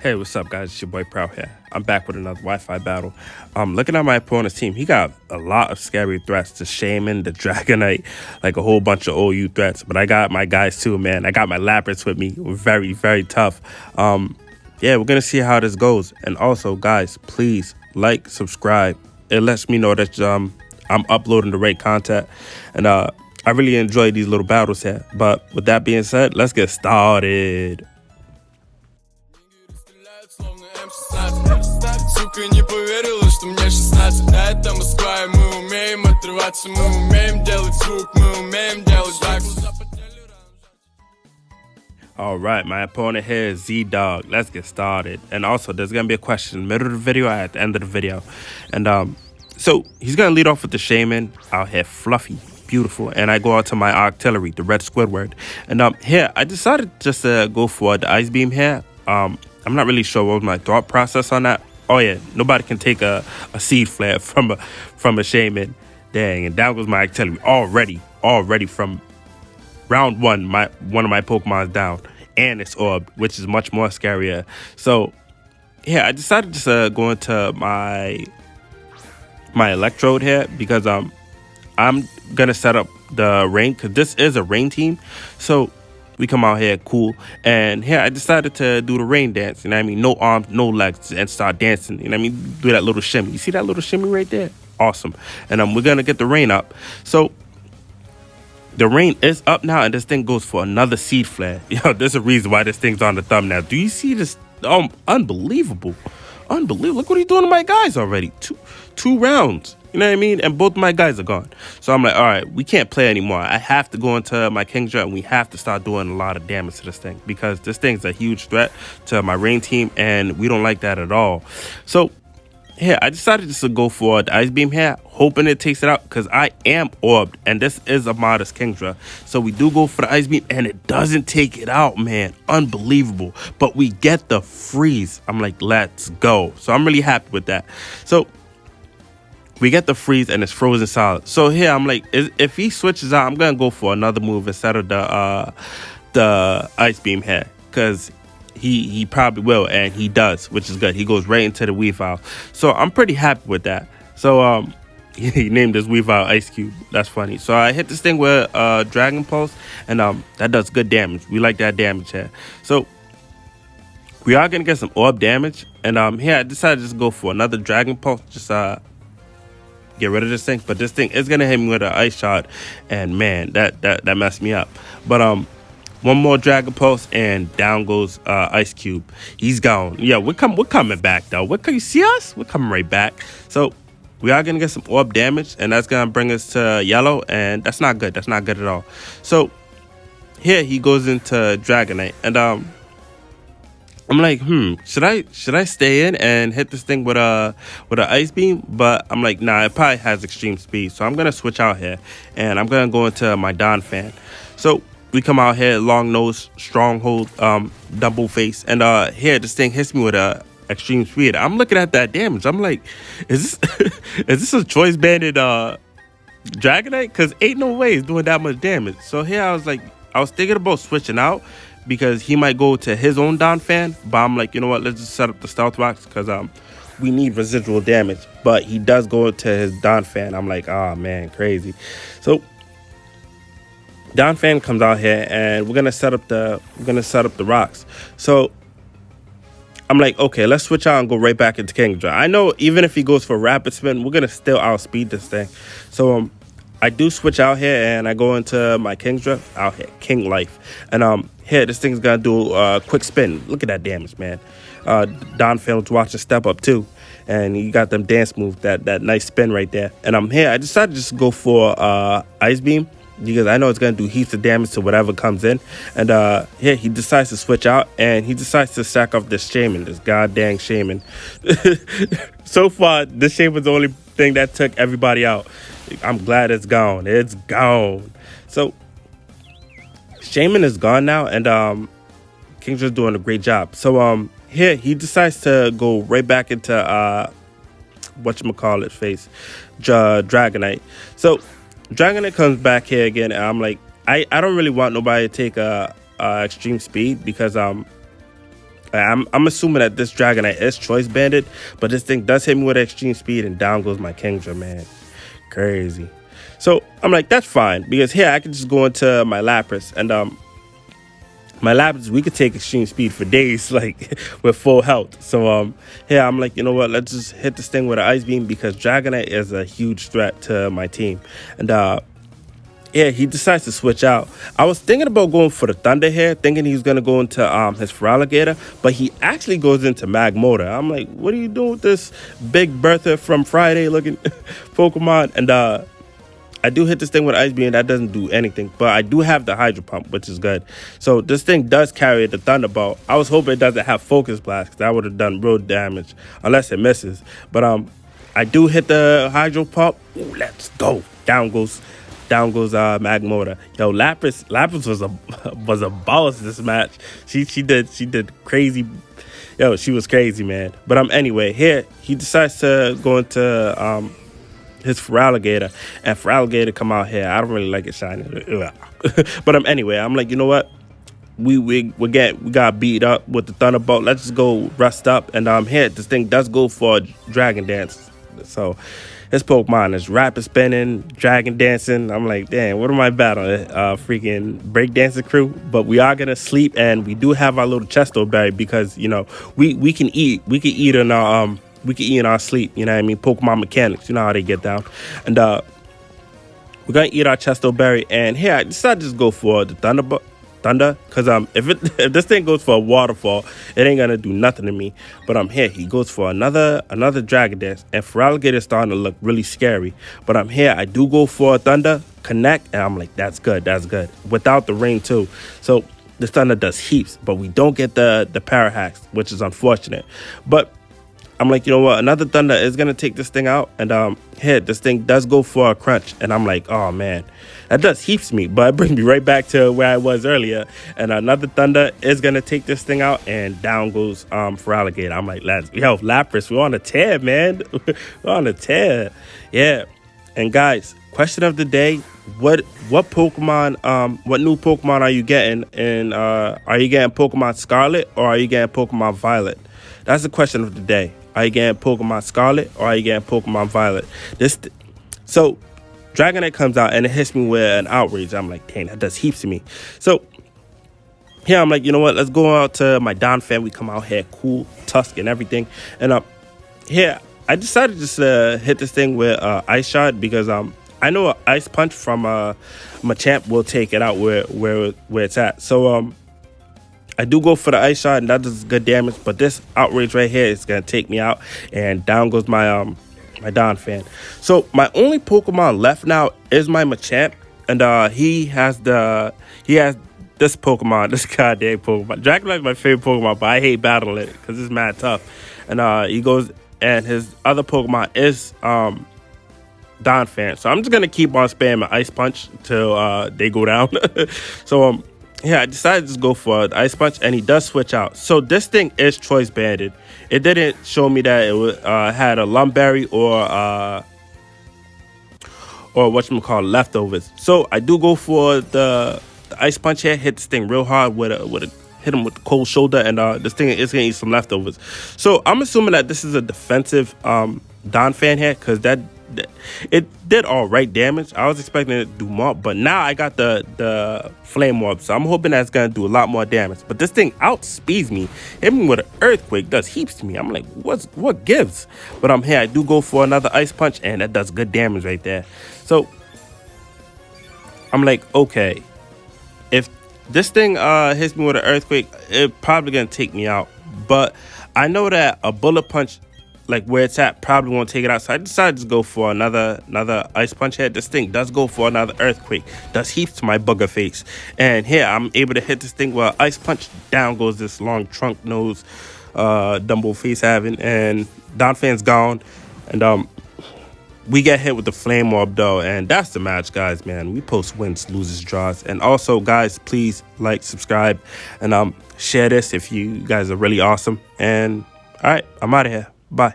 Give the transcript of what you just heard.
Hey, what's up, guys? It's your boy Prow here. I'm back with another Wi-Fi battle. Looking at my opponent's team, he got a lot of scary threats. The Shaymin, the Dragonite, like a whole bunch of OU threats. But I got my guys too, man. I got my Lapras with me. We're very, very tough. Yeah, we're gonna see how this goes. And also, guys, please like, subscribe. It lets me know that I'm uploading the right content. And I really enjoy these little battles here. But with that being said, let's get started. Сука, не поверила, что мне 16. Да, это Москва, и мы умеем отрываться. Мы умеем делать звук, мы умеем делать так. Alright, my opponent here is Z-Dog. Let's get started. And also, there's going to be a question in the middle of the video, at the end of the video. And so, he's going to lead off with the Shaymin out here, fluffy, beautiful. And I go out to my artillery, the red Squidward. And here, I decided just to go for the Ice Beam here. I'm not really sure what was my thought process on that. Oh yeah, nobody can take a seed flare from a Shaymin. Dang, and that was my artillery already from round one. One of my Pokemon's down, and it's orb, which is much more scarier. So yeah, I decided just to go into my Electrode here because I'm gonna set up the rain because this is a rain team. So we come out here cool, and here I decided to do the rain dance. You know what I mean? No arms, no legs, and start dancing. You know what I mean? Do that little shimmy. You see that little shimmy right there? Awesome. And we're gonna get the rain up. So the rain is up now, and this thing goes for another seed flare. Yo, there's a reason why this thing's on the thumbnail. Do you see this? Unbelievable. Look what he's doing to my guys already. Two rounds. You know what I mean? And both my guys are gone. So I'm like, all right, we can't play anymore. I have to go into my Kingdra, and we have to start doing a lot of damage to this thing because this thing's a huge threat to my rain team, and we don't like that at all. So here, I decided just to go for the Ice Beam here, hoping it takes it out because I am orbed, and this is a modest Kingdra. So we do go for the Ice Beam, and it doesn't take it out, man. Unbelievable. But we get the freeze. I'm like, let's go. So I'm really happy with that. So we get the freeze, and it's frozen solid. So here, I'm like, if he switches out, I'm going to go for another move instead of the Ice Beam here because he probably will, and he does, which is good. He goes right into the Weavile. So I'm pretty happy with that. So he named this Weavile Ice Cube. That's funny. So I hit this thing with Dragon Pulse, and that does good damage. We like that damage here. So we are going to get some orb damage. And here I decided to just go for another Dragon Pulse. Just get rid of this thing. But this thing is going to hit me with an Ice Shot. And man, that messed me up. But one more Dragon Pulse, and down goes Ice Cube. He's gone. Yeah, we're coming back, though. You see us? We're coming right back. So we are going to get some orb damage, and that's going to bring us to yellow, and that's not good. That's not good at all. So here he goes into Dragonite, and I'm like, should I stay in and hit this thing with an Ice Beam? But I'm like, nah, it probably has extreme speed. So I'm going to switch out here, and I'm going to go into my Don Fan. So we come out here, long nose, stronghold, double face. And here, this thing hits me with a extreme speed. I'm looking at that damage. I'm like, is this a choice banded Dragonite? Because ain't no way it's doing that much damage. So here I was thinking about switching out because he might go to his own Don Fan. But I'm like, you know what? Let's just set up the Stealth Rocks because we need residual damage. But he does go to his Don Fan. I'm like, oh man, crazy. So Don Fan comes out here, and we're gonna set up the rocks. So I'm like, okay, let's switch out and go right back into Kingdra. I know even if he goes for Rapid Spin, we're gonna still outspeed this thing. So I do switch out here, and I go into my Kingdra out here, King Life, and here this thing's gonna do a quick spin. Look at that damage, man. Don Fan was watching Step Up too, and you got them dance move, that nice spin right there. And here I decided to just go for Ice Beam, because I know it's going to do heaps of damage to whatever comes in. And here he decides to switch out, and he decides to sack off this Shaymin, this goddamn Shaymin. So far, this Shaymin's the only thing that took everybody out. I'm glad it's gone. It's gone. So Shaymin is gone now, and Kingdra's doing a great job. So here he decides to go right back into whatchamacallit face, Dragonite. So Dragonite comes back here again, and I'm like, I don't really want nobody to take extreme speed because I'm assuming that this Dragonite is choice banded, but this thing does hit me with extreme speed, and down goes my Kingdra, man. Crazy. So I'm like, that's fine, because here I can just go into my Lapras, and my Lapras, we could take extreme speed for days, like with full health. So here I'm like, you know what, let's just hit this thing with an Ice Beam, because Dragonite is a huge threat to my team. And yeah, he decides to switch out. I was thinking about going for the Thunder here, thinking he was going to go into his Prwell'Z, but he actually goes into Magmortar. I'm like, what are you doing with this Big Bertha from Friday looking Pokemon? And I do hit this thing with Ice Beam, that doesn't do anything, but I do have the Hydro Pump, which is good. So this thing does carry the Thunderbolt. I was hoping it doesn't have Focus Blast, because that would have done real damage, unless it misses. But I do hit the Hydro Pump. Ooh, let's go. Down goes Magmortar. Yo, Lapras was a boss this match. She did crazy. Yo, she was crazy, man. But anyway, here he decides to go into his Prwell'Z, and Prwell'Z come out here. I don't really like it shining. But anyway, I'm like, you know what? We got beat up with the Thunderbolt. Let's just go rest up. And here this thing does go for Dragon Dance. So his Pokemon is Rapid Spinning, Dragon Dancing. I'm like, damn, what am I battling? Freaking Breakdancing crew. But we are gonna sleep, and we do have our little Chesto Berry, because you know we can eat. We can eat in our sleep. You know what I mean? Pokemon mechanics. You know how they get down. And we're gonna eat our Chesto Berry. And here I decided to just go for the Thunder, because if this thing goes for a Waterfall, it ain't gonna do nothing to me. But here he goes for another Dragon Dance, and Prwell'Z is starting to look really scary. But here I do go for a Thunder Connect, and I'm like, that's good, without the rain too. So this Thunder does heaps, but we don't get the Para Hacks, which is unfortunate. But I'm like, you know what, another Thunder is gonna take this thing out. And here this thing does go for a Crunch, and I'm like, oh man, that does heaps me, but it brings me right back to where I was earlier. And another Thunder is gonna take this thing out, and down goes Prwell'Z. I'm like, yo, Lapras, we're on a tear, man. We're on a tear. Yeah. And guys, question of the day: what Pokemon, what new Pokemon are you getting? And are you getting Pokemon Scarlet, or are you getting Pokemon Violet? That's the question of the day. Are you getting Pokemon Scarlet, or are you getting Pokemon Violet? So Dragonite comes out, and it hits me with an Outrage. I'm like, dang, that does heaps to me. So here I'm like, you know what? Let's go out to my Donphan. We come out here, cool, Tusk and everything. And here I decided to just hit this thing with Ice Shot, because I know an Ice Punch from Machamp will take it out where it's at. So I do go for the Ice Shot, and that does good damage. But this Outrage right here is gonna take me out, and down goes my my Donphan. So my only Pokemon left now is my Machamp, and he has this Pokemon, this goddamn Pokemon. Dragonite is my favorite Pokemon, but I hate battling it because it's mad tough. And he goes, and his other Pokemon is Donphan. So I'm just gonna keep on spamming Ice Punch till they go down. So yeah, I decided to just go for the Ice Punch, and he does switch out. So this thing is choice banded. It didn't show me that it had a Lumberry or whatchamacallit, leftovers. So I do go for the Ice Punch here, hit this thing real hard with hit him with the cold shoulder, and this thing is gonna eat some leftovers. So I'm assuming that this is a defensive Donphan here, because it did all right damage. I was expecting it to do more, but now I got the Flame Orb, so I'm hoping that's gonna do a lot more damage. But this thing outspeeds me. Hit me with an Earthquake, does heaps to me. I'm like, what gives? But I'm here. I do go for another Ice Punch, and that does good damage right there. So I'm like, okay, if this thing hits me with an Earthquake, it probably gonna take me out. But I know that a Bullet Punch, like where it's at, probably won't take it out. So I decided to go for another Ice Punch head. This thing does go for another Earthquake. Does heaps to my bugger face. And here I'm able to hit this thing with Ice Punch. Down goes this long trunk nose Dumbo face having. And Donphan's gone. And we get hit with the Flame Orb though. And that's the match, guys, man. We post wins, loses, draws. And also, guys, please like, subscribe, and share this if you guys are really awesome. And all right, I'm out of here. Bye.